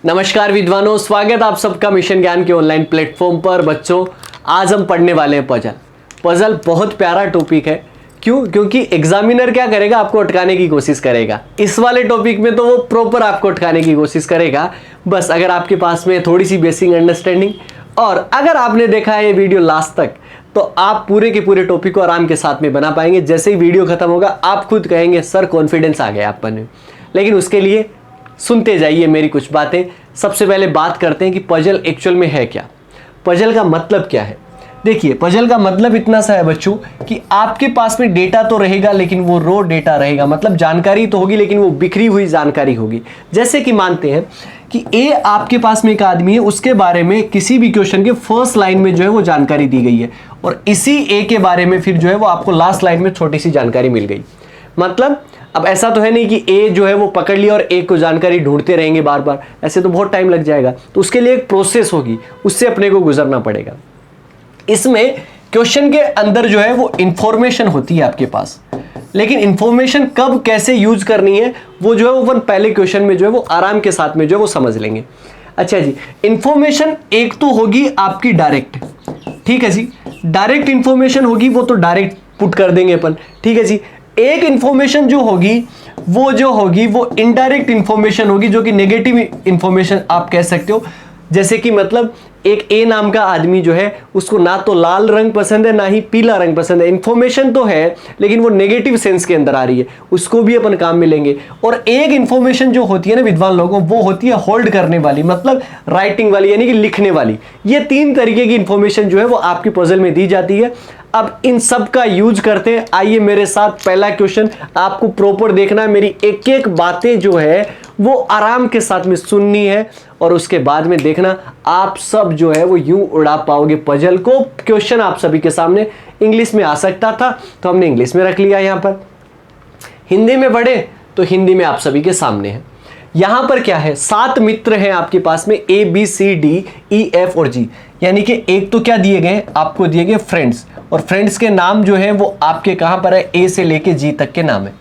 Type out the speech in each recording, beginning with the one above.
नमस्कार विद्वानों, स्वागत आप सबका मिशन ज्ञान के ऑनलाइन प्लेटफॉर्म पर। बच्चों, आज हम पढ़ने वाले हैं पजल बहुत प्यारा टॉपिक है। क्यों? क्योंकि एग्जामिनर क्या करेगा, आपको अटकाने की कोशिश करेगा। इस वाले टॉपिक में तो वो प्रॉपर आपको अटकाने की कोशिश करेगा। बस अगर आपके पास में थोड़ी सी बेसिक अंडरस्टैंडिंग और अगर आपने देखा है ये वीडियो लास्ट तक, तो आप पूरे के पूरे टॉपिक को आराम के साथ में बना पाएंगे। जैसे ही वीडियो खत्म होगा आप खुद कहेंगे सर कॉन्फिडेंस आ गया आप पर। लेकिन उसके लिए सुनते जाइए मेरी कुछ बातें। सबसे पहले बात करते हैं कि पजल एक्चुअल में है क्या, पजल का मतलब क्या है। देखिए, पजल का मतलब इतना सा है बच्चों कि आपके पास में डेटा तो रहेगा लेकिन वो रो डेटा रहेगा। मतलब जानकारी तो होगी लेकिन वो बिखरी हुई जानकारी होगी। जैसे कि मानते हैं कि ए आपके पास में एक आदमी है, उसके बारे में किसी भी क्वेश्चन के फर्स्ट लाइन में जो है वो जानकारी दी गई है और इसी ए के बारे में फिर जो है वो आपको लास्ट लाइन में छोटी सी जानकारी मिल गई। मतलब अब ऐसा तो है नहीं कि ए जो है वो पकड़ लिया और ए को जानकारी ढूंढते रहेंगे बार बार, ऐसे तो बहुत टाइम लग जाएगा। तो उसके लिए एक प्रोसेस होगी, उससे अपने को गुजरना पड़ेगा। इसमें क्वेश्चन के अंदर जो है वो इंफॉर्मेशन होती है आपके पास, लेकिन इंफॉर्मेशन कब कैसे यूज करनी है वो जो है वो अपन पहले क्वेश्चन में जो है वो आराम के साथ में जो है वो समझ लेंगे। अच्छा जी, इंफॉर्मेशन एक तो होगी आपकी डायरेक्ट, ठीक है जी, डायरेक्ट इंफॉर्मेशन होगी, वो तो डायरेक्ट पुट कर देंगे अपन, ठीक है जी। एक इंफॉर्मेशन जो होगी वो इनडायरेक्ट इंफॉर्मेशन होगी, जो कि नेगेटिव इंफॉर्मेशन आप कह सकते हो। जैसे कि मतलब एक ए नाम का आदमी जो है उसको ना तो लाल रंग पसंद है ना ही पीला रंग पसंद है। इंफॉर्मेशन तो है लेकिन वो नेगेटिव सेंस के अंदर आ रही है, उसको भी अपन काम में लेंगे। और एक इंफॉर्मेशन जो होती है ना विद्वान लोगों, वो होती है होल्ड करने वाली, मतलब राइटिंग वाली यानी कि लिखने वाली। ये तीन तरीके की इंफॉर्मेशन जो है वो आपकी पजल में दी जाती है। अब इन सब का यूज करते हैं। आइए मेरे साथ, पहला क्वेश्चन आपको प्रॉपर देखना है, मेरी एक एक बातें जो है वो आराम के साथ में सुननी है और उसके बाद में देखना आप सब जो है वो यूं उड़ा पाओगे पजल को। क्वेश्चन आप सभी के सामने इंग्लिश में आ सकता था तो हमने इंग्लिश में रख लिया, यहां पर हिंदी में पढ़े तो हिंदी में आप सभी के सामने है। यहां पर क्या है, 7 मित्र हैं आपके पास में, A B C D E F और जी, यानी कि एक तो क्या दिए गए, आपको दिए गए फ्रेंड्स, और फ्रेंड्स के नाम जो है वो आपके कहां पर है, ए से लेके जी तक के नाम है।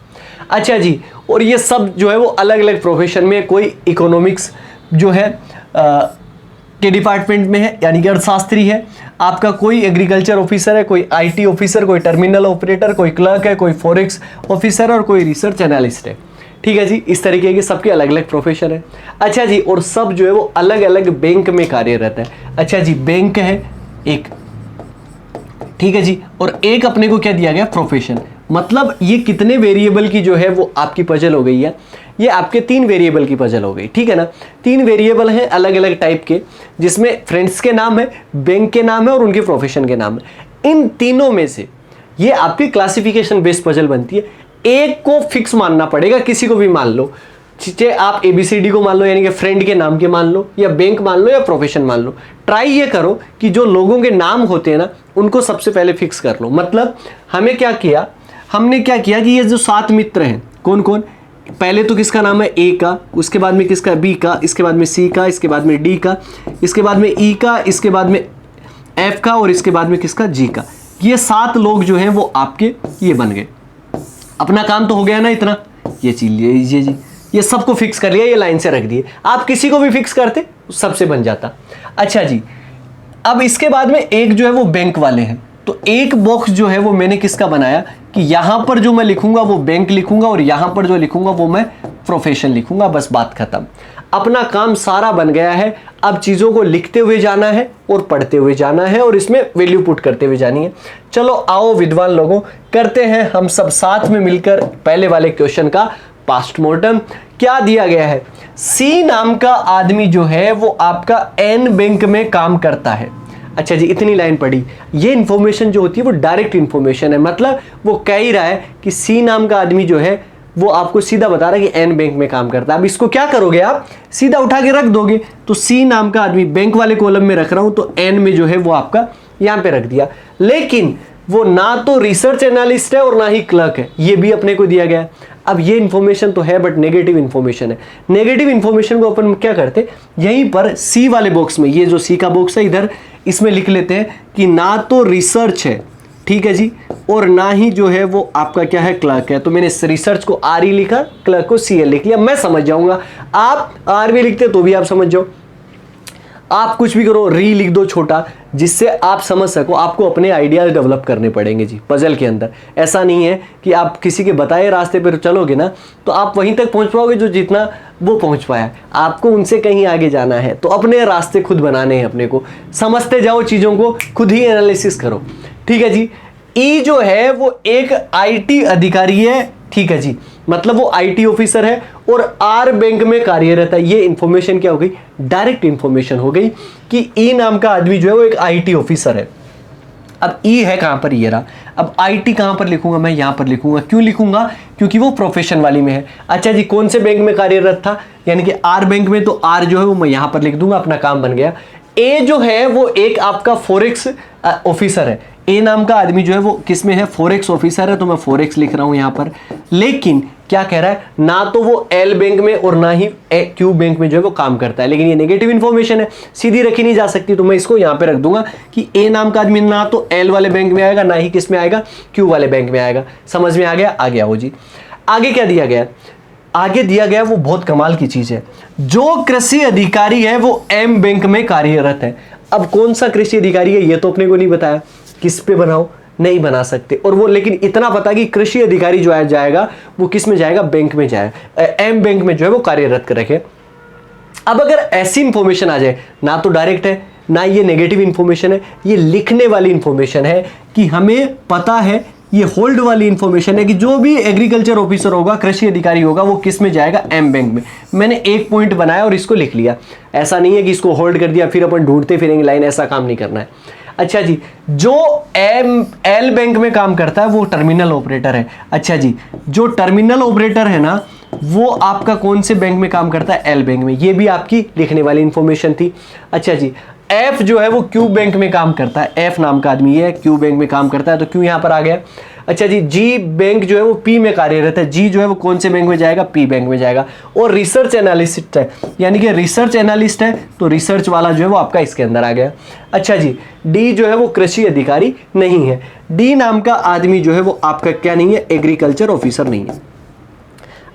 अच्छा जी, और ये सब जो है वो अलग अलग प्रोफेशन में, कोई इकोनॉमिक्स जो है के डिपार्टमेंट में है यानी कि अर्थशास्त्री है आपका, कोई एग्रीकल्चर ऑफिसर है, कोई आईटी ऑफिसर, कोई टर्मिनल ऑपरेटर, कोई क्लर्क है, कोई फॉरेक्स ऑफिसर और कोई रिसर्च एनालिस्ट है, ठीक है जी। इस तरीके के सबके अलग अलग प्रोफेशन है। अच्छा जी, और सब जो है वो अलग अलग बैंक में कार्यरत है। अच्छा जी, बैंक है एक, ठीक है जी, और एक अपने को क्या दिया गया, प्रोफेशन। मतलब ये कितने वेरिएबल की जो है वो आपकी पजल हो गई है, ये आपके 3 वेरिएबल की पजल हो गई, ठीक है ना। 3 वेरिएबल हैं अलग अलग टाइप के, जिसमें फ्रेंड्स के नाम है, बैंक के नाम है और उनके प्रोफेशन के नाम है। इन तीनों में से ये आपकी क्लासिफिकेशन बेस्ड पजल बनती है। एक को फिक्स मानना पड़ेगा, किसी को भी मान लो, चाहे आप ABCD को मान लो यानी कि फ्रेंड के नाम के मान लो, या बैंक मान लो, या प्रोफेशन मान लो। ट्राई ये करो कि जो लोगों के नाम होते हैं ना उनको सबसे पहले फिक्स कर लो। मतलब हमने क्या किया कि ये जो 7 मित्र हैं, कौन कौन, पहले तो किसका नाम है, ए का, उसके बाद में किसका, बी का, इसके बाद में सी का, इसके बाद में डी का, इसके बाद में ई का, इसके बाद में एफ का और इसके बाद में किसका, जी का। ये 7 लोग जो हैं वो आपके ये बन गए। अपना काम तो हो गया ना इतना, ये चीज लीजिए जी, ये सबको फिक्स कर लिया, ये लाइन से रख दिए। आप किसी को भी फिक्स करते सबसे बन जाता। अच्छा जी, अब इसके बाद में एक जो है वो बैंक वाले हैं, तो एक बॉक्स जो है वो मैंने किसका बनाया कि यहां पर जो मैं लिखूंगा वो बैंक लिखूंगा और यहां पर जो लिखूंगा वो मैं प्रोफेशन लिखूंगा। बस बात खत्म, अपना काम सारा बन गया है। अब चीजों को लिखते हुए जाना है और पढ़ते हुए जाना है और इसमें वैल्यू पुट करते हुए जानी है। चलो आओ विद्वान लोगों, करते हैं हम सब साथ में मिलकर पहले वाले क्वेश्चन का पोस्टमार्टम। क्या दिया गया है, सी नाम का आदमी जो है वो आपका एन बैंक में काम करता है। अच्छा जी, इतनी लाइन पढ़ी। ये इंफॉर्मेशन जो होती है वो डायरेक्ट इंफॉर्मेशन है, मतलब वो कह ही रहा है कि सी नाम का आदमी जो है वो आपको सीधा बता रहा है कि एन बैंक में काम करता है। अब इसको क्या करोगे, आप सीधा उठा के रख दोगे। तो सी नाम का आदमी बैंक वाले कॉलम में रख रहा हूं तो एन में जो है वो आपका यहां पे रख दिया। लेकिन वो ना तो रिसर्च एनालिस्ट है और ना ही क्लर्क है, ये भी अपने को दिया गया है। अब ये इंफॉर्मेशन तो है बट नेगेटिव इंफॉर्मेशन है। नेगेटिव इंफॉर्मेशन को अपन क्या करते, यहीं पर सी वाले बॉक्स में, ये जो सी का बॉक्स है इधर, इसमें लिख लेते हैं कि ना तो रिसर्च है, ठीक है जी, और ना ही जो है वो आपका क्या है क्लर्क है। तो मैंने इस रिसर्च को आर ई लिखा, क्लर्क को सी एल लिख लिया, मैं समझ जाऊंगा। आप आर भी लिखते तो भी आप समझ जाओ, आप कुछ भी करो, री लिख दो छोटा, जिससे आप समझ सको। आपको अपने आइडियाज डेवलप करने पड़ेंगे जी पजल के अंदर। ऐसा नहीं है कि आप किसी के बताए रास्ते पर चलोगे ना तो आप वहीं तक पहुंच पाओगे जो जितना वो पहुंच पाया। आपको उनसे कहीं आगे जाना है तो अपने रास्ते खुद बनाने हैं, अपने को समझते जाओ, चीज़ों को खुद ही एनालिसिस करो। ठीक है जी। ई जो है वो एक आईटी अधिकारी है, ठीक है जी, मतलब वो आईटी ऑफिसर है और आर बैंक में कार्यरत है। ये इंफॉर्मेशन क्या हो गई, डायरेक्ट इंफॉर्मेशन हो गई कि ई नाम का आदमी जो है वो एक आईटी ऑफिसर है। अब ई है कहां पर, ये रहा। अब आईटी कहां पर लिखूंगा, मैं यहां पर लिखूंगा। क्यों लिखूंगा, क्योंकि वो प्रोफेशन वाली में है। अच्छा जी, कौन से बैंक में कार्यरत था, यानी कि आर बैंक में, तो आर जो है वो मैं यहां पर लिख दूंगा, अपना काम बन गया। ए जो है वो एक आपका फॉरेक्स ऑफिसर है। ए नाम का आदमी जो है वो किस में है, फॉरेक्स ऑफिसर है, तो मैं फॉरेक्स लिख रहा हूं यहां पर। लेकिन क्या कह रहा है, ना तो वो एल बैंक में और ना ही क्यू बैंक में जो है वो काम करता है। लेकिन ये नेगेटिव इंफॉर्मेशन है, सीधी रखी नहीं जा सकती, तो मैं इसको यहां पे रख दूंगा कि ए नाम का आदमी ना तो एल वाले बैंक में आएगा, ना ही किस में आएगा, क्यू वाले बैंक में आएगा। समझ में आ गया, आ गया वो जी। आगे क्या दिया गया, आगे दिया गया वो बहुत कमाल की चीज है। जो कृषि अधिकारी है वो एम बैंक में कार्यरत है। अब कौन सा कृषि अधिकारी है ये तो अपने को नहीं बताया, किस पे बनाओ, नहीं बना सकते। और वो लेकिन इतना पता कि कृषि अधिकारी जो जाएगा वो किस में जाएगा, बैंक में जाएगा, एम बैंक में जो है वो कार्यरत कर रखे। अब अगर ऐसी इंफॉर्मेशन आ जाए, ना तो डायरेक्ट है ना ये नेगेटिव इंफॉर्मेशन है, ये लिखने वाली इंफॉर्मेशन है कि हमें पता है, ये होल्ड वाली इंफॉर्मेशन है कि जो भी एग्रीकल्चर ऑफिसर होगा, कृषि अधिकारी होगा, वो किस में जाएगा, एम बैंक में। मैंने एक पॉइंट बनाया और इसको लिख लिया। ऐसा नहीं है कि इसको होल्ड कर दिया फिर अपन ढूंढते फिरेंगे लाइन, ऐसा काम नहीं करना है। अच्छा जी, जो एल बैंक में काम करता है वो टर्मिनल ऑपरेटर है। अच्छा जी, जो टर्मिनल ऑपरेटर है ना वो आपका कौन से बैंक में काम करता है, एल बैंक में। ये भी आपकी लिखने वाली इंफॉर्मेशन थी। अच्छा जी, एफ जो है वो क्यू बैंक में काम करता है, एफ नाम का आदमी है, क्यू बैंक में काम करता है, तो क्यू यहां पर आ गया। अच्छा जी, जी बैंक जो है वो पी में कार्यरत है। जी जो है वो कौन से बैंक में जाएगा, पी बैंक में जाएगा। और रिसर्च एनालिस्ट है, यानी कि रिसर्च एनालिस्ट है, तो रिसर्च वाला जो है वो आपका इसके अंदर आ गया। अच्छा जी, डी जो है वो कृषि अधिकारी नहीं है। डी नाम का आदमी जो है वो आपका क्या नहीं है, एग्रीकल्चर ऑफिसर नहीं है।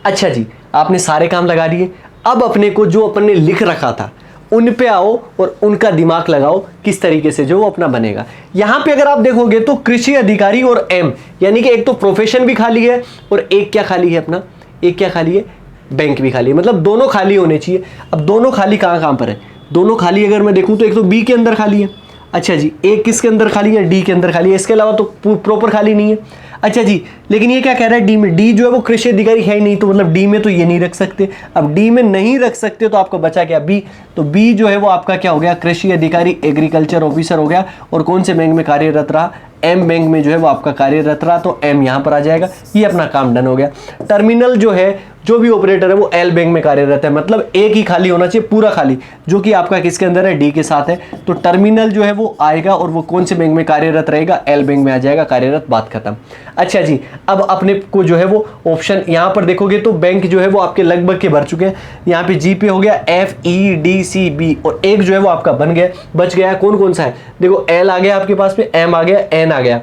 अच्छा जी, आपने सारे काम लगा दिए। अब अपने को जो अपन ने लिख रखा था उन पे आओ और उनका दिमाग लगाओ किस तरीके से जो वो अपना बनेगा। यहां पे अगर आप देखोगे तो कृषि अधिकारी और एम, यानी कि एक तो प्रोफेशन भी खाली है और एक क्या खाली है अपना, एक क्या खाली है, बैंक भी खाली है। मतलब दोनों खाली होने चाहिए। अब दोनों खाली कहां कहां पर है, दोनों खाली अगर मैं देखूं तो एक तो बी के अंदर खाली है। अच्छा जी, एक किसके अंदर खाली है, डी के अंदर खाली है, इसके अलावा तो प्रॉपर खाली नहीं है। अच्छा जी, लेकिन ये क्या कह रहा है, डी में, डी जो है वो कृषि अधिकारी है ही नहीं, तो मतलब डी में तो ये नहीं रख सकते। अब डी में नहीं रख सकते तो आपका बचा क्या, बी। तो बी जो है वो आपका क्या हो गया, कृषि अधिकारी एग्रीकल्चर ऑफिसर हो गया। और कौन से बैंक में कार्यरत रहा, एम बैंक में जो है वो आपका कार्यरत रहा, तो एम यहां पर आ जाएगा। ये अपना काम डन हो गया। टर्मिनल जो है, जो भी ऑपरेटर है वो एल बैंक में कार्यरत है, मतलब एक ही खाली होना चाहिए, पूरा खाली, जो कि आपका किसके अंदर है, डी के साथ है। तो टर्मिनल जो है वो आएगा और वो कौन से बैंक में कार्यरत रहेगा, एल बैंक में आ जाएगा कार्यरत, बात खत्म। अच्छा जी, अब अपने को जो है वो ऑप्शन यहां पर देखोगे तो बैंक जो है वो आपके लगभग के भर चुके हैं। यहाँ पे जी पे हो गया, F E D C B, और एक जो है वो आपका बन गया, बच गया। कौन कौन सा है, देखो एल आ गया आपके पास में, एम आ गया, एन आ गया,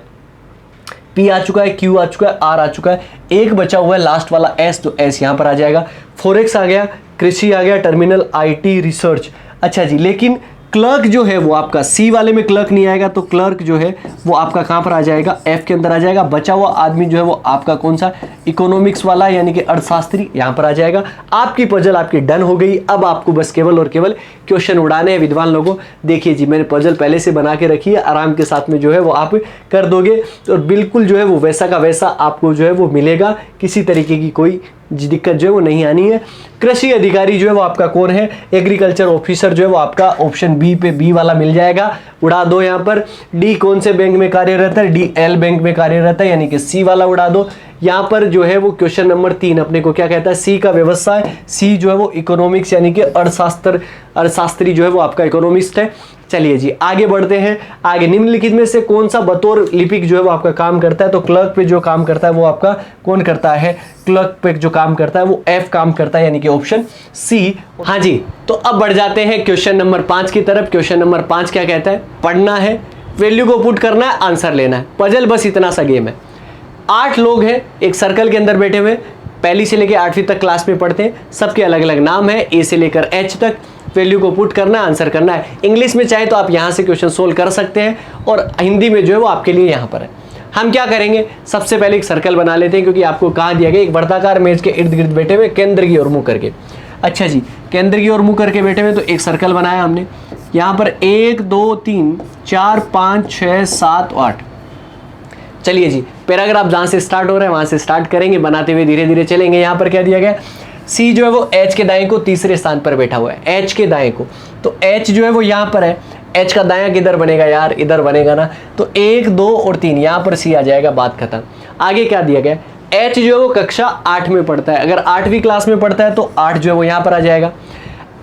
पी आ चुका है, क्यू आ चुका है, आर आ चुका है, एक बचा हुआ है लास्ट वाला एस, तो एस यहां पर आ जाएगा। फॉरेक्स आ गया, कृषि आ गया, टर्मिनल, आईटी, रिसर्च। अच्छा जी, लेकिन क्लर्क जो है वो आपका सी वाले में क्लर्क नहीं आएगा, तो क्लर्क जो है वो आपका कहां पर आ जाएगा, एफ के अंदर आ जाएगा। बचा हुआ आदमी जो है वो आपका कौन सा, इकोनॉमिक्स वाला, यानी कि अर्थशास्त्री, यहां पर आ जाएगा। आपकी पजल आपकी डन हो गई। अब आपको बस केवल और केवल क्वेश्चन उड़ाने हैं विद्वान लोगों। देखिए जी, मैंने पजल पहले से बना के रखी है, आराम के साथ में जो है वो आप कर दोगे और बिल्कुल जो है वो वैसा का वैसा आपको जो है वो मिलेगा। किसी तरीके की कोई दिक्कत जो है वो नहीं आनी है। कृषि अधिकारी जो है वो आपका कौन है, एग्रीकल्चर ऑफिसर जो है वो आपका ऑप्शन बी पे, बी वाला मिल जाएगा, उड़ा दो यहाँ पर। डी कौन से बैंक में कार्यरत है, डी एल बैंक में कार्यरत है, यानी कि सी वाला उड़ा दो। यहाँ पर जो है वो क्वेश्चन नंबर 3 अपने को क्या कहता है, सी का व्यवसाय, सी जो है वो इकोनॉमिक्स, यानी कि अर्थशास्त्री जो है वो आपका इकोनॉमिस्ट है। चलिए जी, आगे बढ़ते हैं। आगे निम्नलिखित में से कौन सा बतौर लिपिक जो है वो आपका काम करता है, तो क्लर्क पे जो काम करता है वो आपका कौन करता है, क्लर्क पे जो काम करता है वो एफ काम करता है, यानी कि ऑप्शन सी। हाँ जी, तो अब बढ़ जाते हैं क्वेश्चन नंबर 5 की तरफ। क्वेश्चन नंबर 5 क्या कहता है, पढ़ना है, वैल्यू को पुट करना है, आंसर लेना है। पजल बस इतना सा गेम है। 8 लोग हैं एक सर्कल के अंदर बैठे हुए, पहली से लेकर 8वीं तक क्लास में पढ़ते हैं, सबके अलग अलग नाम है, ए से लेकर एच तक। वैल्यू को पुट करना है, आंसर करना है। इंग्लिश में चाहे तो आप यहाँ से क्वेश्चन सोल्व कर सकते हैं, और हिंदी में जो है वो आपके लिए यहाँ पर है। हम क्या करेंगे, सबसे पहले एक सर्कल बना लेते हैं, क्योंकि आपको कहा दिया गया एक वर्ताकार मेज के इर्द गिर्द बैठे हुए केंद्र की ओर मुंह करके। अच्छा जी, केंद्र की ओर मुंह करके बैठे हुए, तो एक सर्कल बनाया हमने। यहाँ पर 1 2 3 4 5 6 7 8। चलिए जी, पैराग्राफ जहाँ से स्टार्ट हो रहा है वहाँ से स्टार्ट करेंगे, बनाते हुए धीरे धीरे चलेंगे। यहाँ पर क्या दिया गया, सी जो है वो एच के दाएं को तीसरे स्थान पर बैठा हुआ है, एच के दाएं को। तो एच जो है वो यहाँ पर है, एच का दायां किधर बनेगा यार, इधर बनेगा ना। तो 1 2 और 3 यहाँ पर सी आ जाएगा, बात खत्म। आगे क्या दिया गया, एच जो है वो कक्षा 8 में पढ़ता है, अगर 8वीं क्लास में पढ़ता है तो 8 जो है वो यहाँ पर आ जाएगा।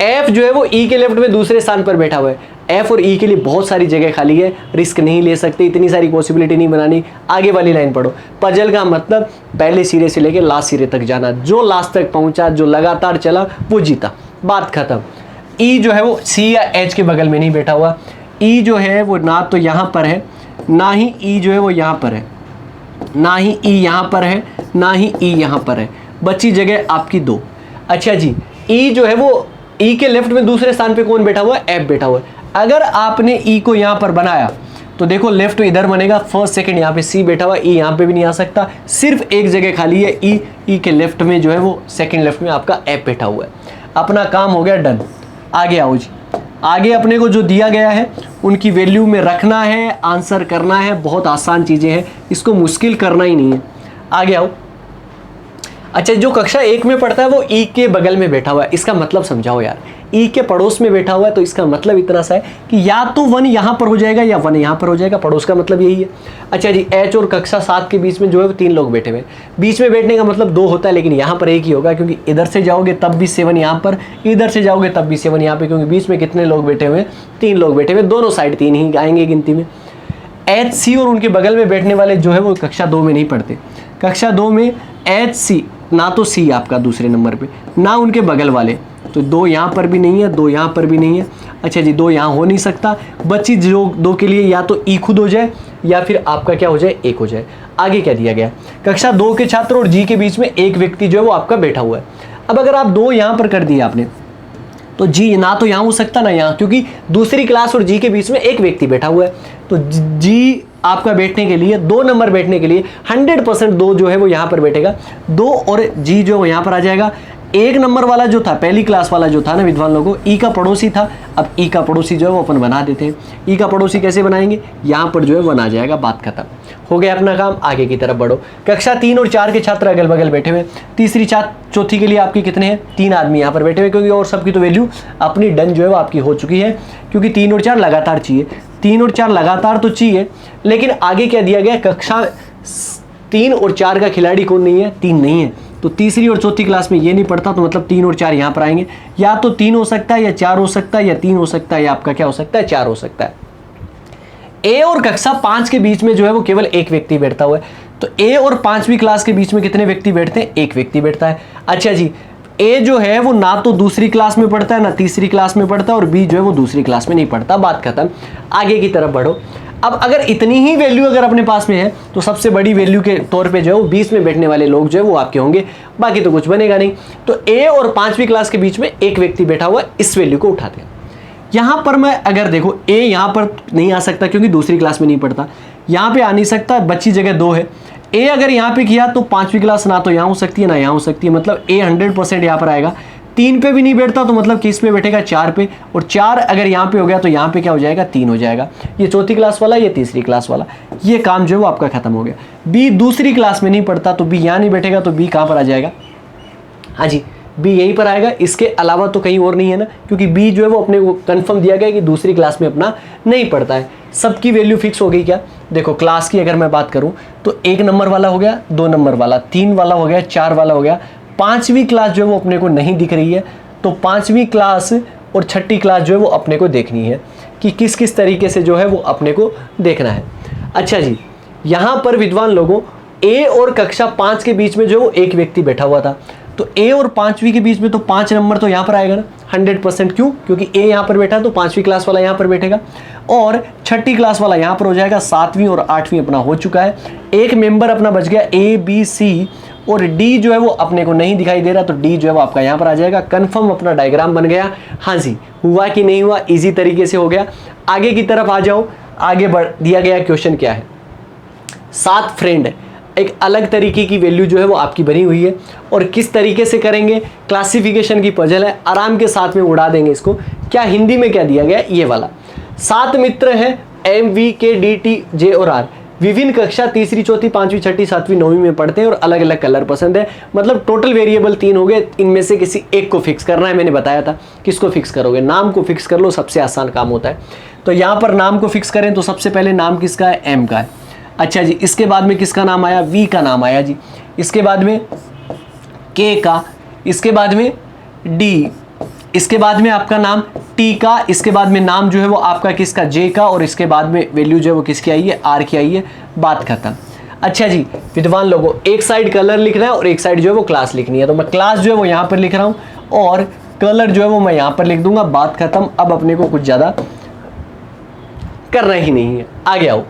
एफ जो है वो ई के लेफ्ट में दूसरे स्थान पर बैठा हुआ है। एफ और ई के लिए बहुत सारी जगह खाली है, रिस्क नहीं ले सकते, इतनी सारी पॉसिबिलिटी नहीं बनानी। आगे वाली लाइन पढ़ो, पजल का मतलब पहले सिरे से लेकर लास्ट सिरे तक जाना, जो लास्ट तक पहुंचा, जो लगातार चला वो जीता, बात खत्म। ई जो है वो सी या एच के बगल में नहीं बैठा हुआ। ई जो है वो ना तो यहाँ पर है, ना ही ई जो है वो यहाँ पर है, ना ही ई यहाँ पर है, ना ही ई यहाँ पर है, बची जगह आपकी 2। अच्छा जी, ई जो है वो ई के लेफ्ट में दूसरे स्थान पे कौन बैठा हुआ है, एफ बैठा हुआ है। अगर आपने ई को यहाँ पर बनाया तो देखो लेफ्ट इधर बनेगा, फर्स्ट सेकंड यहाँ पे सी बैठा हुआ है, ई यहाँ पे भी नहीं आ सकता, सिर्फ एक जगह खाली है ई, ई के लेफ्ट में जो है वो सेकंड लेफ्ट में आपका एफ बैठा हुआ है। अपना काम हो गया डन। आगे आओ जी, आगे अपने को जो दिया गया है उनकी वैल्यू में रखना है, आंसर करना है। बहुत आसान चीज़ें हैं, इसको मुश्किल करना ही नहीं है। आगे आओ। अच्छा, जो कक्षा 1 में पढ़ता है वो ई के बगल में बैठा हुआ है, इसका मतलब समझाओ यार। ई के पड़ोस में बैठा हुआ है तो इसका मतलब इतना सा है कि या तो 1 यहाँ पर हो जाएगा या 1 यहाँ पर हो जाएगा, पड़ोस का मतलब यही है। अच्छा जी, एच और कक्षा 7 के बीच में जो है वो 3 लोग बैठे हुए हैं। बीच में बैठने का मतलब 2 होता है, लेकिन यहाँ पर एक ही होगा, क्योंकि इधर से जाओगे तब भी 7 यहाँ पर, इधर से जाओगे तब भी 7 यहाँ पे, क्योंकि बीच में कितने लोग बैठे हुए हैं, 3 लोग बैठे हुए, दोनों साइड 3 ही आएंगे गिनती में। एच सी और उनके बगल में बैठने वाले जो है वो कक्षा 2 में नहीं पढ़ते। कक्षा 2 में एच सी, ना तो सी आपका दूसरे नंबर पे, ना उनके बगल वाले, तो 2 यहाँ पर भी नहीं है, 2 यहाँ पर भी नहीं है। अच्छा जी, 2 यहाँ हो नहीं सकता, बची जो 2 के लिए या तो ई खुद हो जाए या फिर आपका क्या हो जाए, 1 हो जाए। आगे क्या दिया गया, कक्षा 2 के छात्र और जी के बीच में एक व्यक्ति जो है वो आपका बैठा हुआ है। अब अगर आप 2 यहाँ पर कर दिए आपने, तो जी ना तो यहाँ हो सकता ना यहाँ, क्योंकि दूसरी क्लास और जी के बीच में एक व्यक्ति बैठा हुआ है। तो जी आपका बैठने के लिए 2 नंबर बैठने के लिए 100% 2 जो है वो यहाँ पर बैठेगा, 2 और जी जो यहाँ पर आ जाएगा। 1 नंबर वाला जो था, पहली क्लास वाला जो था ना विद्वान लोगों, ई का पड़ोसी था। अब ई का पड़ोसी जो है वो अपन बना देते हैं। ई का पड़ोसी कैसे बनाएंगे, यहाँ पर जो है वन आ जाएगा, बात खत्म हो गया अपना काम। आगे की तरफ बढ़ो। कक्षा 3 और 4 के छात्र अगल बगल बैठे हुए, तीसरी चौथी के लिए आपकी कितने हैं, 3 आदमी यहाँ पर बैठे हुए, क्योंकि और सबकी तो वैल्यू अपनी डन जो है वो आपकी हो चुकी है, क्योंकि 3 और 4 लगातार चाहिए, 3 और 4 लगातार तो चाहिए। लेकिन आगे क्या दिया गया, कक्षा 3 और 4 का खिलाड़ी कौन नहीं है, 3 नहीं है, तो तीसरी और चौथी क्लास में ये नहीं पढ़ता, तो मतलब 3 और 4 यहाँ पर आएंगे। या तो 3 हो सकता है, या 4 हो सकता है, या 3 हो सकता है, या आपका क्या हो सकता है, 4 हो सकता है। ए और कक्षा 5 के बीच में जो है वो केवल एक व्यक्ति बैठता हुआ है। तो ए और 5वीं क्लास के बीच में कितने व्यक्ति बैठते हैं, एक व्यक्ति बैठता है। अच्छा जी, ए जो है वो ना तो दूसरी क्लास में पढ़ता है, ना तीसरी क्लास में पढ़ता है, और बी जो है वो दूसरी क्लास में नहीं पढ़ता, बात खत्म। आगे की तरफ बढ़ो। अब अगर इतनी ही वैल्यू अगर अपने पास में है, तो सबसे बड़ी वैल्यू के तौर पे जो है वो 20 में बैठने वाले लोग जो है वो आपके होंगे, बाकी तो कुछ बनेगा नहीं। तो ए और 5वीं क्लास के बीच में एक व्यक्ति बैठा हुआ है, इस वैल्यू को उठाते हैं। यहाँ पर मैं अगर देखो, ए यहाँ पर नहीं आ सकता क्योंकि दूसरी क्लास में नहीं पढ़ता, यहाँ पे आ नहीं सकता, बच्ची जगह 2 है। ए अगर यहाँ पे किया तो 5वीं क्लास ना तो यहाँ हो सकती है ना यहाँ हो सकती है, मतलब ए 100% यहाँ पर आएगा। 3 पे भी नहीं बैठता, तो मतलब किस पे बैठेगा, 4 पे, और 4 अगर यहाँ पे हो गया तो यहाँ पे क्या हो जाएगा, 3 हो जाएगा। ये चौथी क्लास वाला, ये तीसरी क्लास वाला, ये काम जो है वो आपका खत्म हो गया। बी दूसरी क्लास में नहीं पढ़ता, तो बी यहाँ नहीं बैठेगा, तो बी कहाँ पर आ जाएगा, हाँ जी बी यहीं पर आएगा, इसके अलावा तो कहीं और नहीं है ना, क्योंकि बी जो है वो अपने को कंफर्म दिया गया कि दूसरी क्लास में अपना नहीं पढ़ता है। सबकी वैल्यू फिक्स हो गई क्या, देखो क्लास की अगर मैं बात करूं तो 1 नंबर वाला हो गया, 2 नंबर वाला, 3 वाला हो गया, 4 वाला हो गया। 5वीं क्लास जो है वो अपने को नहीं दिख रही है, तो 5वीं क्लास और 6ठी क्लास जो है वो अपने को देखनी है कि किस किस तरीके से जो है वो अपने को देखना है। अच्छा जी, यहाँ पर विद्वान लोगों ए और कक्षा 5 के बीच में जो एक व्यक्ति बैठा हुआ था, तो ए और 5वीं के बीच में तो 5 नंबर तो यहाँ पर आएगा ना 100%। क्यों? क्योंकि ए यहाँ पर बैठा तो 5वीं क्लास वाला यहाँ पर बैठेगा और 6ठी क्लास वाला यहाँ पर हो जाएगा। 7वीं और 8वीं अपना हो चुका है, एक मेंबर अपना बच गया ए बी सी, और डी जो है वो अपने को नहीं दिखाई दे रहा, तो डी जो है वो आपका यहाँ पर आ जाएगा। कन्फर्म अपना डायग्राम बन गया। हाँ जी, हुआ कि नहीं हुआ? इजी तरीके से हो गया। आगे की तरफ आ जाओ, आगे बढ़ दिया गया क्वेश्चन क्या है, 7 फ्रेंड है, एक अलग तरीके की वैल्यू जो है वो आपकी बनी हुई है, और किस तरीके से करेंगे, क्लासिफिकेशन की पजल है, आराम के साथ में उड़ा देंगे इसको। क्या हिंदी में क्या दिया गया है, ये वाला 7 मित्र हैं एम वी के डी टी जे और आर, विभिन्न कक्षा 3री 4थी 5वीं 6ठी 7वीं 9वीं में पढ़ते हैं और अलग अलग कलर पसंद है। मतलब टोटल वेरिएबल 3 हो गए, इनमें से किसी एक को फिक्स करना है। मैंने बताया था किसको फिक्स करोगे, नाम को फिक्स कर लो, सबसे आसान काम होता है। तो यहाँ पर नाम को फिक्स करें तो सबसे पहले नाम किसका है, एम का है। अच्छा जी, इसके बाद में किसका नाम आया, वी का नाम आया जी, इसके बाद में के का, इसके बाद में डी, इसके बाद में आपका नाम टी का, इसके बाद में नाम जो है वो आपका किसका, जे का, और इसके बाद में वैल्यू जो है वो किसकी आई है, आर की आई है। बात खत्म। अच्छा जी विद्वान लोगों, एक साइड कलर लिखना है और एक साइड जो है वो क्लास लिखनी है। तो मैं क्लास जो है वो यहाँ पर लिख रहा हूँ और कलर जो है वो मैं यहाँ पर लिख दूंगा। बात खत्म। अब अपने को कुछ ज़्यादा करना ही नहीं है। आगे आओ,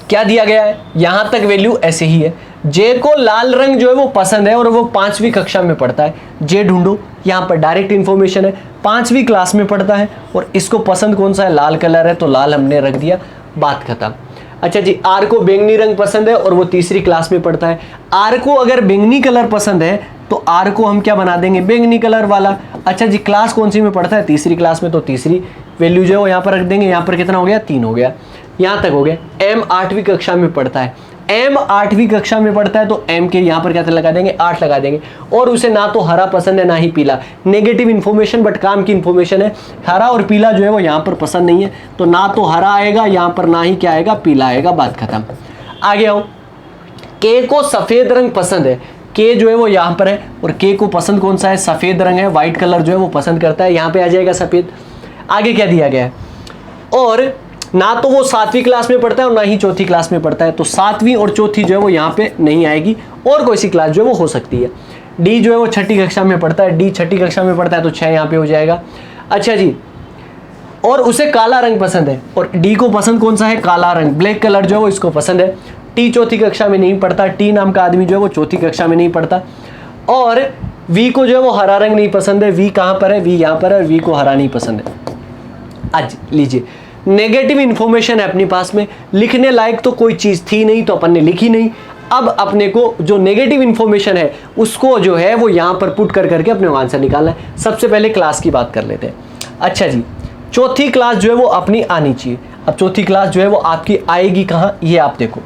क्या दिया गया है, यहां तक वैल्यू ऐसे ही है। जे को लाल रंग जो है वो पसंद है और वो 5वीं कक्षा में पढ़ता है। जे ढूंढो, यहां पर डायरेक्ट इंफॉर्मेशन है, 5वीं क्लास में पढ़ता है और इसको पसंद कौन सा है, लाल कलर है, तो लाल हमने रख दिया। बात खत्म। अच्छा जी, आर को बैंगनी रंग पसंद है और वो 3री क्लास में पढ़ता है। आर को अगर बैंगनी कलर पसंद है तो आर को हम क्या बना देंगे, बैंगनी कलर वाला। अच्छा जी, क्लास कौन सी में पढ़ता है, 3री क्लास में, तो 3री वैल्यू जो है वो यहाँ पर रख देंगे। यहाँ पर कितना हो गया, 3 हो गया, यहाँ तक हो गया। एम 8वीं कक्षा में पढ़ता है, एम 8वीं कक्षा में पढ़ता है तो एम के यहाँ पर क्या लगा देंगे, 8 लगा देंगे। और उसे ना तो हरा पसंद है ना ही पीला, नेगेटिव इन्फॉर्मेशन बट काम की इन्फॉर्मेशन है। हरा और पीला जो है वो यहाँ पर पसंद नहीं है, तो ना तो हरा आएगा यहाँ पर, ना ही क्या आएगा, पीला आएगा। बात खत्म। आगे आओ, के को सफेद रंग पसंद है, के जो है वो यहाँ पर है और के को पसंद कौन सा है, सफेद रंग है, व्हाइट कलर जो है वो पसंद करता है, यहाँ पे आ जाएगा सफेद। आगे क्या दिया गया है, और ना तो वो 7वीं क्लास में पढ़ता है और ना ही 4थी क्लास में पढ़ता है, तो 7वीं और 4थी जो है वो यहाँ पे नहीं आएगी और कोई सी क्लास जो है वो हो सकती है। डी जो है वो 6ठी कक्षा में पढ़ता है, डी 6ठी कक्षा में पढ़ता है तो 6 यहाँ पे हो जाएगा। अच्छा जी, और उसे काला रंग पसंद है और डी को पसंद कौन सा है, काला रंग, ब्लैक कलर जो है वो इसको पसंद है। टी 4थी कक्षा में नहीं पढ़ता, टी नाम का आदमी जो है वो 4थी कक्षा में नहीं पढ़ता। और वी को जो है वो हरा रंग नहीं पसंद है, वी कहाँ पर है, वी यहाँ पर है, वी को हरा नहीं पसंद है। आज लीजिए, नेगेटिव इंफॉर्मेशन है अपने पास में, लिखने लायक तो कोई चीज़ थी नहीं तो अपन ने लिखी नहीं। अब अपने को जो नेगेटिव इंफॉर्मेशन है उसको जो है वो यहाँ पर पुट कर करके अपने आंसर निकालना है। सबसे पहले क्लास की बात कर लेते हैं। अच्छा जी, 4थी क्लास जो है वो अपनी आनी चाहिए। अब 4थी क्लास जो है वो आपकी आएगी कहाँ, ये आप देखो,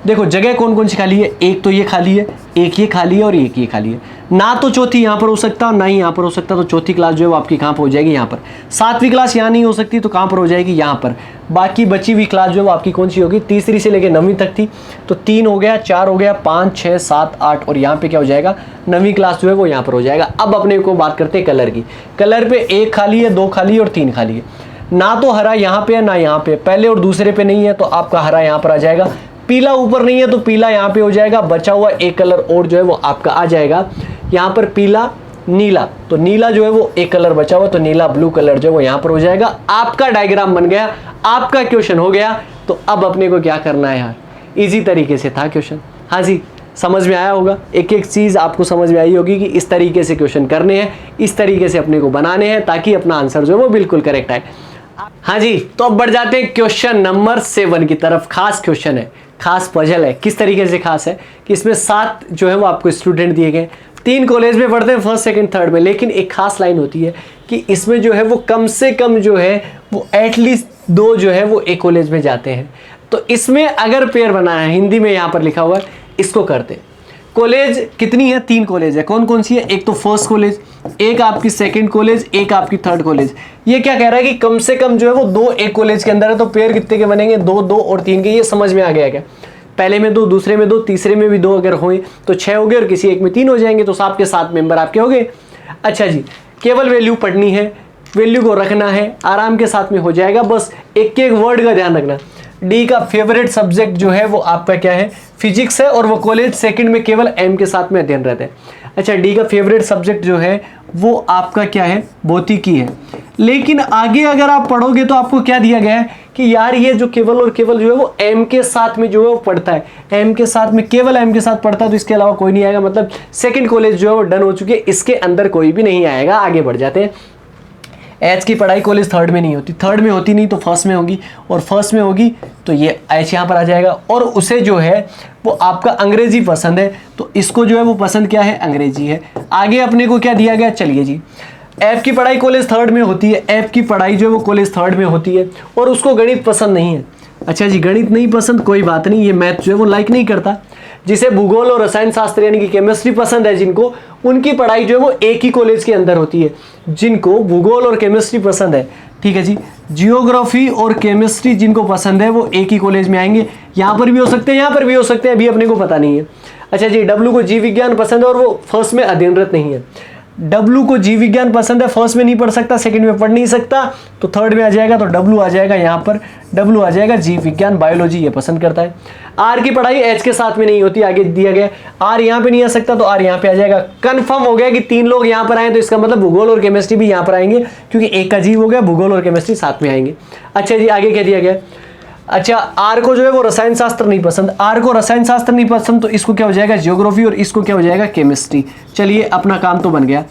देखो जगह कौन कौन सी खाली है, एक तो ये खाली है, एक ये खाली है और एक ये खाली है। ना तो 4थी यहाँ पर हो सकता और ना ही यहाँ पर हो सकता, तो 4थी क्लास जो है वो आपकी कहाँ पर हो जाएगी, यहाँ पर। 7वीं क्लास यहाँ नहीं हो सकती तो कहाँ पर हो जाएगी, यहाँ पर। बाकी बची हुई क्लास जो है वो आपकी कौन सी होगी, 3री से लेकर 9वीं तक थी, तो 3 हो गया, 4 हो गया, 5 6 7 8 और यहाँ पे क्या हो जाएगा, 9वीं क्लास जो है वो यहाँ पर हो जाएगा। अब अपने को बात करते हैं कलर की। कलर पे 1 खाली है, 2 खाली है और 3 खाली है। ना तो हरा यहाँ पे है ना यहाँ पे, पहले और दूसरे पे नहीं है तो आपका हरा यहाँ पर आ जाएगा। पीला ऊपर नहीं है तो पीला यहाँ पे हो जाएगा। बचा हुआ एक कलर और जो है वो आपका आ जाएगा यहाँ पर, पीला नीला, तो नीला जो है वो एक कलर बचा हुआ, तो नीला ब्लू कलर जो है वो यहाँ पर हो जाएगा। आपका डायग्राम बन गया, आपका क्वेश्चन हो गया। तो अब अपने को क्या करना है यार, इजी तरीके से था क्वेश्चन। हाँ जी, समझ में आया होगा, एक एक चीज़ आपको समझ में आई होगी कि इस तरीके से क्वेश्चन करने हैं, इस तरीके से अपने को बनाने हैं ताकि अपना आंसर जो है वो बिल्कुल करेक्ट आए। हाँ जी, तो अब बढ़ जाते हैं क्वेश्चन नंबर 7 की तरफ। खास क्वेश्चन है, खास पजल है। किस तरीके से खास है कि इसमें 7 जो है वो आपको स्टूडेंट दिए गए, 3 कॉलेज में पढ़ते हैं, 1st 2nd 3rd में, लेकिन एक खास लाइन होती है कि इसमें जो है वो कम से कम जो है वो एटलीस्ट 2 जो है वो एक कॉलेज में जाते हैं। तो इसमें अगर पेयर बनाया है, हिंदी में यहाँ पर लिखा हुआ है, इसको करते हैं। कॉलेज कितनी है, 3 कॉलेज है। कौन कौन सी है, एक तो 1st कॉलेज, एक आपकी 2nd कॉलेज, एक आपकी 3rd कॉलेज। ये क्या कह रहा है कि कम से कम जो है वो 2 एक कॉलेज के अंदर है, तो पेयर कितने के बनेंगे, 2 2 और 3 के। ये समझ में आ गया क्या, पहले में 2, दूसरे में 2, तीसरे में भी 2 अगर होए तो 6 हो गए और किसी एक में 3 हो जाएंगे, तो 7 के 7 मेंबर आपके हो गए। अच्छा जी, केवल वैल्यू पढ़नी है, वैल्यू को रखना है, आराम के साथ में हो जाएगा। बस एक एक वर्ड का ध्यान रखना, डी का फेवरेट सब्जेक्ट जो है वो आपका क्या है, फिजिक्स है, और वो कॉलेज सेकंड में केवल एम के साथ में अध्ययन रहते हैं। अच्छा, डी का फेवरेट सब्जेक्ट जो है वो आपका क्या है, भौतिकी है। लेकिन आगे अगर आप पढ़ोगे तो आपको क्या दिया गया है कि यार ये जो केवल और केवल जो है वो एम के साथ में जो है वो पढ़ता है, एम के साथ में, केवल एम के साथ पढ़ता है, तो इसके अलावा कोई नहीं आएगा। मतलब सेकंड कॉलेज जो है वो डन हो चुकी है, इसके अंदर कोई भी नहीं आएगा। आगे बढ़ जाते हैं। एच की पढ़ाई कॉलेज थर्ड में नहीं होती, थर्ड में होती नहीं तो फर्स्ट में होगी, और फर्स्ट में होगी तो ये एच यहाँ पर आ जाएगा। और उसे जो है वो आपका अंग्रेजी पसंद है, तो इसको जो है वो पसंद क्या है, अंग्रेजी है। आगे अपने को क्या दिया गया, चलिए जी, एफ की पढ़ाई कॉलेज थर्ड में होती है, एफ की पढ़ाई जो है वो कॉलेज थर्ड में होती है, और उसको गणित पसंद नहीं है। अच्छा जी, गणित नहीं पसंद, कोई बात नहीं, ये मैथ जो है वो लाइक नहीं करता। जिसे भूगोल और रसायन शास्त्र यानी कि केमिस्ट्री पसंद है जिनको, उनकी पढ़ाई जो है वो एक ही कॉलेज के अंदर होती है। जिनको भूगोल और केमिस्ट्री पसंद है, ठीक है जी, जियोग्राफी और केमिस्ट्री जिनको पसंद है वो एक ही कॉलेज में आएंगे। यहाँ पर भी हो सकते हैं, यहाँ पर भी हो सकते हैं, अभी अपने को पता नहीं है। अच्छा जी, डब्लू को जीव विज्ञान पसंद है और वो फर्स्ट में अध्ययनरत नहीं है। डब्लू को जीव विज्ञान पसंद है, फर्स्ट में नहीं पढ़ सकता, सेकंड में पढ़ नहीं सकता, तो थर्ड में आ जाएगा, तो डब्लू आ जाएगा यहाँ पर, डब्लू आ जाएगा जीव विज्ञान, बायोलॉजी ये पसंद करता है। आर की पढ़ाई एच के साथ में नहीं होती, आगे दिया गया आर यहाँ पे नहीं आ सकता, तो आर यहाँ पे आ जाएगा। कंफर्म हो गया कि तीन लोग यहाँ पर आए, तो इसका मतलब भूगोल और केमिस्ट्री भी यहाँ पर आएंगे, क्योंकि एक का जीव हो गया, भूगोल और केमिस्ट्री साथ में आएंगे। अच्छा जी, आगे क्या दिया गया, अच्छा आर को जो है वो रसायन शास्त्र नहीं पसंद, आर को रसायन शास्त्र नहीं पसंद, तो इसको क्या हो जाएगा, जियोग्राफी, और इसको क्या हो जाएगा, केमिस्ट्री। चलिए, अपना काम तो बन गया।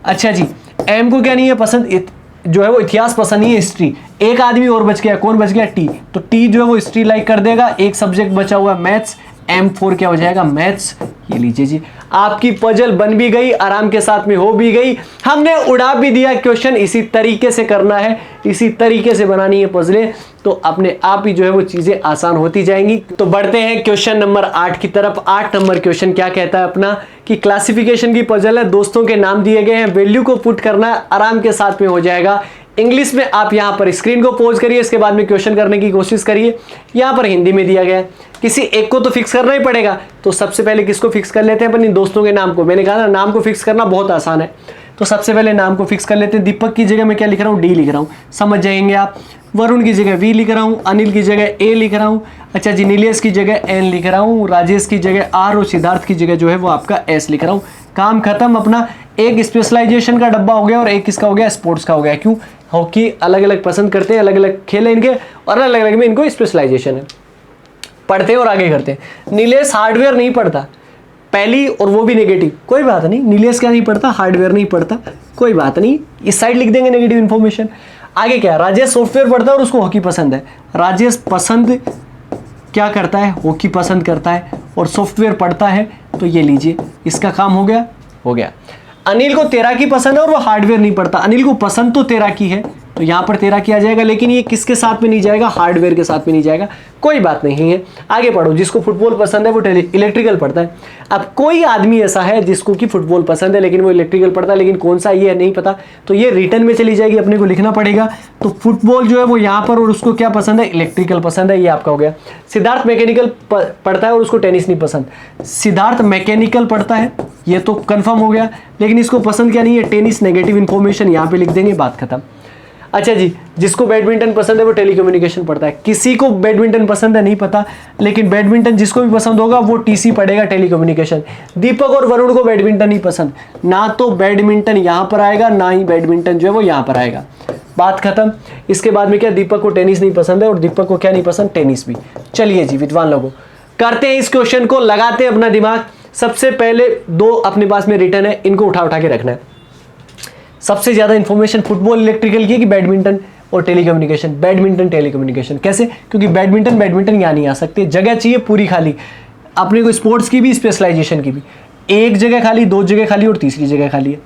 अच्छा जी, एम को क्या नहीं है पसंद, जो है वो इतिहास पसंद नहीं है, हिस्ट्री। एक आदमी और बच गया, कौन बच गया, टी, तो टी जो है वो हिस्ट्री लाइक कर देगा। एक सब्जेक्ट बचा हुआ है मैथ्स, M4 क्या हो जाएगा, मैथ्स। ये लीजिए जी, आपकी पजल बन भी गई, आराम के साथ में हो भी गई, हमने उड़ा भी दिया क्वेश्चन। इसी तरीके से करना है, इसी तरीके से बनानी है पजलें, तो अपने आप ही जो है वो चीजें आसान होती जाएंगी। तो बढ़ते हैं क्वेश्चन नंबर 8 की तरफ। 8 नंबर क्वेश्चन क्या कहता है अपना, कि क्लासिफिकेशन की पजल है, दोस्तों के नाम दिए गए हैं, वैल्यू को पुट करना आराम के साथ में हो जाएगा। इंग्लिश में आप यहां पर स्क्रीन को पॉज करिए, इसके बाद में क्वेश्चन करने की कोशिश करिए। यहां पर हिंदी में दिया गया है, किसी एक को तो फिक्स करना ही पड़ेगा, तो सबसे पहले किसको फिक्स कर लेते हैं, अपने दोस्तों के नाम को। मैंने कहा ना, नाम को फिक्स करना बहुत आसान है, तो सबसे पहले नाम को फिक्स कर लेते हैं। दीपक की जगह मैं क्या लिख रहा हूँ, डी लिख रहा हूँ, समझ जाएंगे आप। वरुण की जगह वी लिख रहा हूँ, अनिल की जगह ए लिख रहा हूँ, अच्छा जी, नीलेश की जगह एन लिख रहा हूँ, राजेश की जगह आर, और सिद्धार्थ की जगह जो है वो आपका एस लिख रहा हूँ। काम खत्म अपना। एक स्पेशलाइजेशन का डब्बा हो गया और एक किसका हो गया, स्पोर्ट्स का हो गया। क्यों, हॉकी अलग अलग पसंद करते हैं, अलग अलग खेल है इनके, और अलग अलग में इनको स्पेशलाइजेशन है। पढ़ते हैं और आगे करते हैं। नीलेश हार्डवेयर नहीं पढ़ता, पहली, और वो भी नेगेटिव, कोई बात नहीं। नीलेश क्या नहीं पढ़ता, हार्डवेयर नहीं पढ़ता, कोई बात नहीं, इस साइड लिख देंगे नेगेटिव इन्फॉर्मेशन। आगे क्या, राजेश सॉफ्टवेयर पढ़ता है और उसको हॉकी पसंद है। राजेश पसंद क्या करता है, हॉकी पसंद करता है, और सॉफ्टवेयर पढ़ता है, तो ये लीजिए, इसका काम हो गया, हो गया। अनिल को तैराकी पसंद है और वो हार्डवेयर नहीं पढ़ता। अनिल को पसंद तो तैराकी है, तो यहाँ पर तैराकी आ जाएगा, लेकिन ये किसके साथ में नहीं जाएगा, हार्डवेयर के साथ में नहीं जाएगा, कोई बात नहीं है। आगे पढ़ो। जिसको फुटबॉल पसंद है वो इलेक्ट्रिकल पढ़ता है। अब कोई आदमी ऐसा है जिसको कि फुटबॉल पसंद है लेकिन वो इलेक्ट्रिकल पढ़ता है, लेकिन कौन सा ये नहीं पता, तो ये रिटर्न में चली जाएगी, अपने को लिखना पड़ेगा। तो फुटबॉल जो है वो यहाँ पर, और उसको क्या पसंद है, इलेक्ट्रिकल पसंद है, ये आपका हो गया। सिद्धार्थ मैकेनिकल पढ़ता है और उसको टेनिस नहीं पसंद। सिद्धार्थ मैकेनिकल पढ़ता है, ये तो कंफर्म हो गया, लेकिन इसको पसंद क्या नहीं है, टेनिस। नेगेटिव इन्फॉर्मेशन यहाँ पे लिख देंगे, बात खत्म। अच्छा जी, जिसको बैडमिंटन पसंद है वो टेलीकम्युनिकेशन पढ़ता है। किसी को बैडमिंटन पसंद है नहीं पता, लेकिन बैडमिंटन जिसको भी पसंद होगा वो टीसी पढ़ेगा, टेलीकम्युनिकेशन। दीपक और वरुण को बैडमिंटन नहीं पसंद, ना तो बैडमिंटन यहाँ पर आएगा, ना ही बैडमिंटन जो है वो यहाँ पर आएगा, बात खत्म। इसके बाद में क्या, दीपक को टेनिस नहीं पसंद है और दीपक को क्या नहीं पसंद, टेनिस भी। चलिए जी विद्वान लोगों, करते हैं इस क्वेश्चन को, लगाते हैं अपना दिमाग। सबसे पहले दो अपने पास में रिटर्न है, इनको उठा उठा के रखना है। सबसे ज्यादा इंफॉर्मेशन फुटबॉल इलेक्ट्रिकल की है कि बैडमिंटन और टेलीकम्युनिकेशन। बैडमिंटन टेलीकम्युनिकेशन कैसे, क्योंकि बैडमिंटन यहाँ नहीं आ सकते, जगह चाहिए पूरी खाली। अपने को स्पोर्ट्स की भी, स्पेशलाइजेशन की भी, एक जगह खाली, दो जगह खाली और तीसरी जगह खाली है।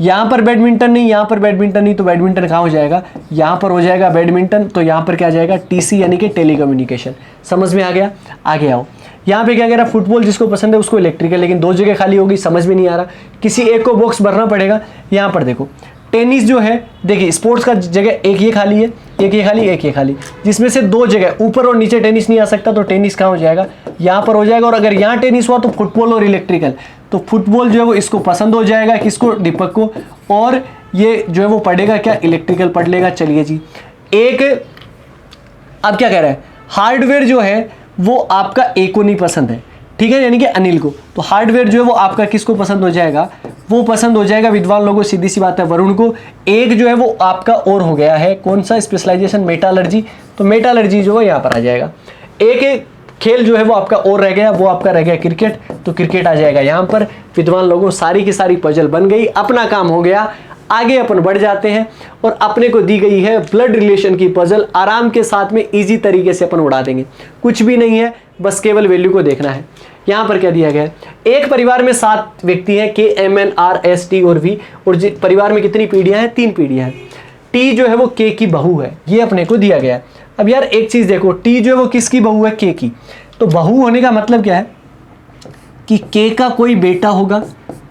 यहाँ पर बैडमिंटन नहीं, यहाँ पर बैडमिंटन नहीं, तो बैडमिंटन कहाँ हो जाएगा, यहाँ पर हो जाएगा बैडमिंटन, तो यहाँ पर क्या आ जाएगा, टीसी यानी कि टेलीकम्युनिकेशन। समझ में आ गया, आगे आओ। यहाँ पे क्या कह रहा है, फुटबॉल जिसको पसंद है उसको इलेक्ट्रिकल, लेकिन दो जगह खाली होगी, समझ में नहीं आ रहा, किसी एक को बॉक्स भरना पड़ेगा। यहाँ पर देखो, टेनिस जो है, देखिए स्पोर्ट्स का जगह एक ये खाली है, एक ये खाली, एक ये खाली, जिसमें से दो जगह ऊपर और नीचे टेनिस नहीं आ सकता, तो टेनिस कहाँ हो जाएगा, यहाँ पर हो जाएगा। और अगर यहाँ टेनिस हुआ तो फुटबॉल और इलेक्ट्रिकल, तो फुटबॉल जो है वो इसको पसंद हो जाएगा, किसको, दीपक को, और ये जो है वो पढ़ेगा क्या, इलेक्ट्रिकल पढ़ लेगा। चलिए जी, एक अब क्या कह रहा है, हार्डवेयर जो है वो आपका ए को नहीं पसंद है, ठीक है, यानी कि अनिल को। तो हार्डवेयर जो है वो आपका किसको पसंद हो जाएगा, वो पसंद हो जाएगा विद्वान लोगों, सीधी सी बात है, वरुण को। एक जो है वो आपका और हो गया है, कौन सा स्पेशलाइजेशन, मेटालर्जी, तो मेटालर्जी जो है यहाँ पर आ जाएगा। एक खेल जो है वो आपका और रह गया, वो आपका रह गया क्रिकेट, तो क्रिकेट आ जाएगा यहाँ पर। विद्वान लोगों सारी की सारी पजल बन गई, अपना काम हो गया। आगे अपन बढ़ जाते हैं और अपने को दी गई है ब्लड रिलेशन की पजल, आराम के साथ में इजी तरीके से अपन उड़ा देंगे, कुछ भी नहीं है, बस केवल वैल्यू को देखना है। यहाँ पर क्या दिया गया है, एक परिवार में 7 व्यक्ति हैं, K, M, N, R, S, T और वी, और परिवार में कितनी पीढ़ियां हैं, 3 पीढ़ियां हैं। टी जो है वो के की बहू है, ये अपने को दिया गया है। अब यार एक चीज देखो, टी जो है वो किसकी बहू है, के की। तो बहू होने का मतलब क्या है कि के का कोई बेटा होगा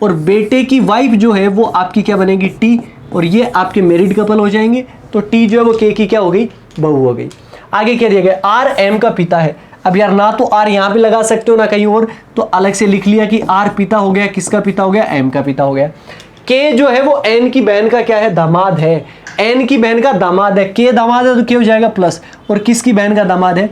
और बेटे की वाइफ जो है वो आपकी क्या बनेगी, टी, और ये आपके मैरिड कपल हो जाएंगे। तो टी जो है वो के की क्या हो गई, बहू हो गई। आगे क्या दिया गया, आर एम का पिता है। अब यार ना तो आर यहाँ पे लगा सकते हो ना कहीं और, तो अलग से लिख लिया कि आर पिता हो गया, किसका पिता हो गया, एम का पिता हो गया। के जो है वो एन की बहन का क्या है, दामाद है, एन की बहन का दामाद है। के दामाद है तो क्या हो जाएगा प्लस, और किसकी बहन का दामाद है,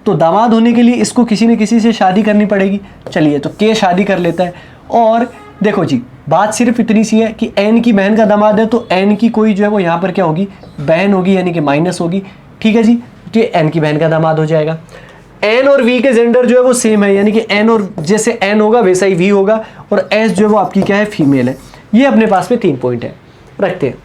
तो दामाद होने के लिए इसको किसी न किसी से शादी करनी पड़ेगी। चलिए तो के शादी कर लेता है। और देखो जी बात सिर्फ इतनी सी है कि एन की बहन का दामाद है, तो एन की कोई जो है वो यहाँ पर क्या होगी, बहन होगी, यानी कि माइनस होगी, ठीक है जी, तो ये एन की बहन का दामाद हो जाएगा। एन और वी के जेंडर जो है वो सेम है, यानी कि एन और जैसे एन होगा वैसा ही वी होगा, और एस जो है वो आपकी क्या है, फीमेल है। ये अपने पास में 3 पॉइंट है, रखते हैं।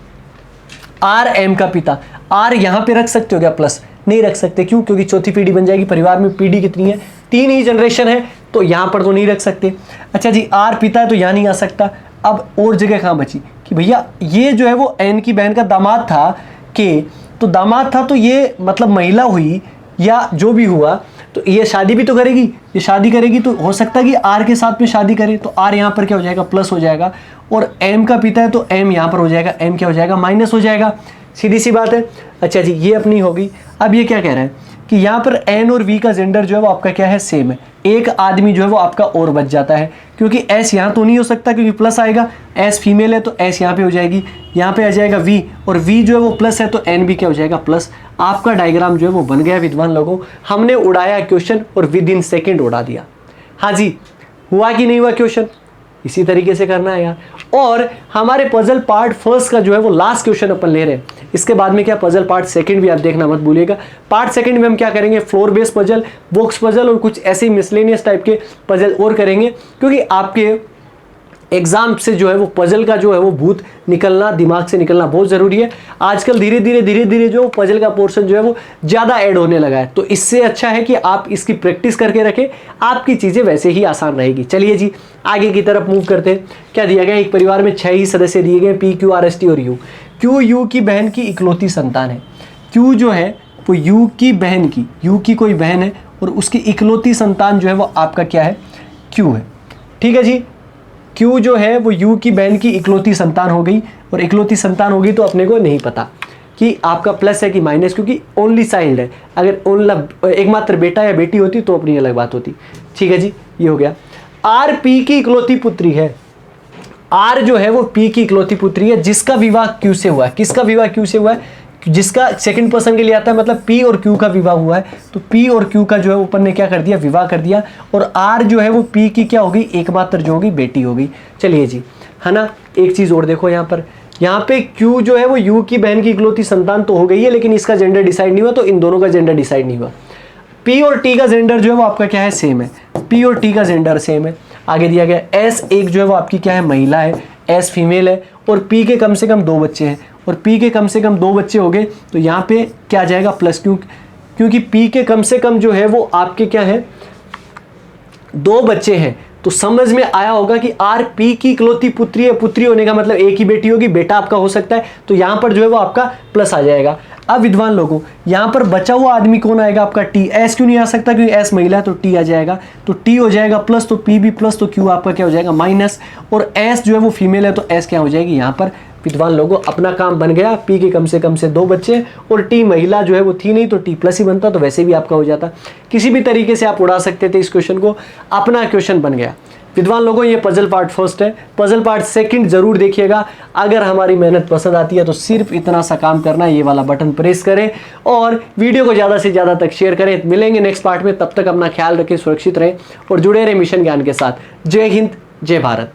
आर एम का पिता, आर यहाँ पे रख सकते हो क्या प्लस, नहीं रख सकते, क्यों, क्योंकि चौथी पीढ़ी बन जाएगी। परिवार में पीढ़ी कितनी है, 3 ही जनरेशन है, तो यहाँ पर तो नहीं रख सकते। अच्छा जी, आर पिता है तो यहाँ नहीं आ सकता। अब और जगह कहाँ बची कि भैया ये जो है वो एन की बहन का दामाद था, के, तो दामाद था, तो ये मतलब महिला हुई या जो भी हुआ, तो ये शादी भी तो करेगी, ये शादी करेगी, तो हो सकता है कि आर के साथ में शादी करे, तो आर यहाँ पर क्या हो जाएगा, प्लस हो जाएगा। और एम का पिता है तो एम यहाँ पर हो जाएगा, एम क्या हो जाएगा, माइनस हो जाएगा, सीधी सी बात है। अच्छा जी, ये अपनी होगी। अब ये क्या कह रहा है कि यहाँ पर एन और वी का जेंडर जो है वो आपका क्या है, सेम है। एक आदमी जो है वो आपका और बच जाता है, क्योंकि एस यहाँ तो नहीं हो सकता, क्योंकि प्लस आएगा, एस फीमेल है तो एस यहाँ पे हो जाएगी, यहाँ पे आ जाएगा वी, और वी जो है वो प्लस है तो एन भी क्या हो जाएगा, प्लस। आपका डायग्राम जो है वो बन गया विद्वान लोगों। हमने उड़ाया क्वेश्चन और विद इन सेकेंड उड़ा दिया। हाँ जी, हुआ कि नहीं हुआ क्वेश्चन, इसी तरीके से करना है यार। और हमारे पजल पार्ट फर्स्ट का जो है वो लास्ट क्वेश्चन अपन ले रहे हैं। इसके बाद में क्या पजल पार्ट सेकंड भी आप देखना मत भूलिएगा। पार्ट सेकंड में हम क्या करेंगे, floor base puzzle, box puzzle और कुछ ऐसे ही मिसलेनियस टाइप के पजल और करेंगे, क्योंकि आपके एग्जाम से जो है वो पजल का जो है वो भूत निकलना, दिमाग से निकलना बहुत ज़रूरी है। आजकल धीरे धीरे जो पजल का पोर्शन जो है वो ज़्यादा ऐड होने लगा है, तो इससे अच्छा है कि आप इसकी प्रैक्टिस करके रखें, आपकी चीज़ें वैसे ही आसान रहेगी। चलिए जी आगे की तरफ मूव करते हैं। क्या दिया गया, एक परिवार में 6 ही सदस्य दिए गए, P, Q, R, S, T और यू। क्यू यू की बहन की इकलौती संतान है। क्यू जो है वो यू की बहन की, यू की कोई बहन है और उसकी इकलौती संतान जो है वो आपका क्या है, क्यू है, ठीक है जी। क्यू जो है वो यू की बहन की इकलौती संतान हो गई, और इकलौती संतान होगी तो अपने को नहीं पता कि आपका प्लस है कि माइनस, क्योंकि ओनली चाइल्ड है। अगर एकमात्र बेटा या बेटी होती तो अपनी अलग बात होती, ठीक है जी। ये हो गया। आर पी की इकलौती पुत्री है। आर जो है वो पी की इकलौती पुत्री है, जिसका विवाह क्यू से हुआ है। किसका विवाह क्यू से हुआ है, जिसका सेकंड पर्सन के लिए आता है, मतलब पी और क्यू का विवाह हुआ है, तो पी और क्यू का जो है ऊपर ने क्या कर दिया, विवाह कर दिया। और आर जो है वो पी की क्या होगी, एकमात्र जो होगी बेटी होगी। चलिए जी, है ना। एक चीज़ और देखो यहाँ पे क्यू जो है वो यू की बहन की इकलौती संतान तो हो गई है, लेकिन इसका जेंडर डिसाइड नहीं हुआ, तो इन दोनों का जेंडर डिसाइड नहीं हुआ। पी और टी का जेंडर जो है वो आपका क्या है, सेम है। पी और टी का जेंडर सेम है। आगे दिया गया एस एक जो है वो आपकी क्या है, महिला है, एस फीमेल है, और पी के कम से कम 2 बच्चे हैं, और पी के कम से कम 2 बच्चे हो गए, तो यहाँ पे क्या आ जाएगा, प्लस, क्योंकि पी के कम से कम जो है वो आपके क्या है, 2 बच्चे हैं। तो समझ में आया होगा कि आर पी की इकलौती पुत्री है। पुत्री होने का मतलब एक ही बेटी होगी, बेटा आपका हो सकता है, तो यहाँ पर जो है वो आपका प्लस आ जाएगा। अब विद्वान लोगों, यहाँ पर बचा हुआ आदमी कौन आएगा, आपका टी। एस क्यों नहीं आ सकता, क्योंकि एस महिला है, तो टी आ जाएगा, तो टी हो जाएगा प्लस, तो पी भी प्लस, तो क्यू आपका क्या हो जाएगा, माइनस। और एस जो है वो फीमेल है, तो एस क्या हो जाएगी यहाँ पर विद्वान लोगों, अपना काम बन गया। पी के कम से 2 बच्चे और टी महिला जो है वो थी नहीं, तो टी प्लस ही बनता, तो वैसे भी आपका हो जाता। किसी भी तरीके से आप उड़ा सकते थे इस क्वेश्चन को, अपना क्वेश्चन बन गया। विद्वान लोगों, ये पजल पार्ट फर्स्ट है। पजल पार्ट सेकंड जरूर देखिएगा। अगर हमारी मेहनत पसंद आती है तो सिर्फ इतना सा काम करना है, ये वाला बटन प्रेस करें और वीडियो को ज़्यादा से ज़्यादा तक शेयर करें। मिलेंगे नेक्स्ट पार्ट में, तब तक अपना ख्याल रखें, सुरक्षित रहें और जुड़े रहें मिशन ज्ञान के साथ। जय हिंद, जय भारत।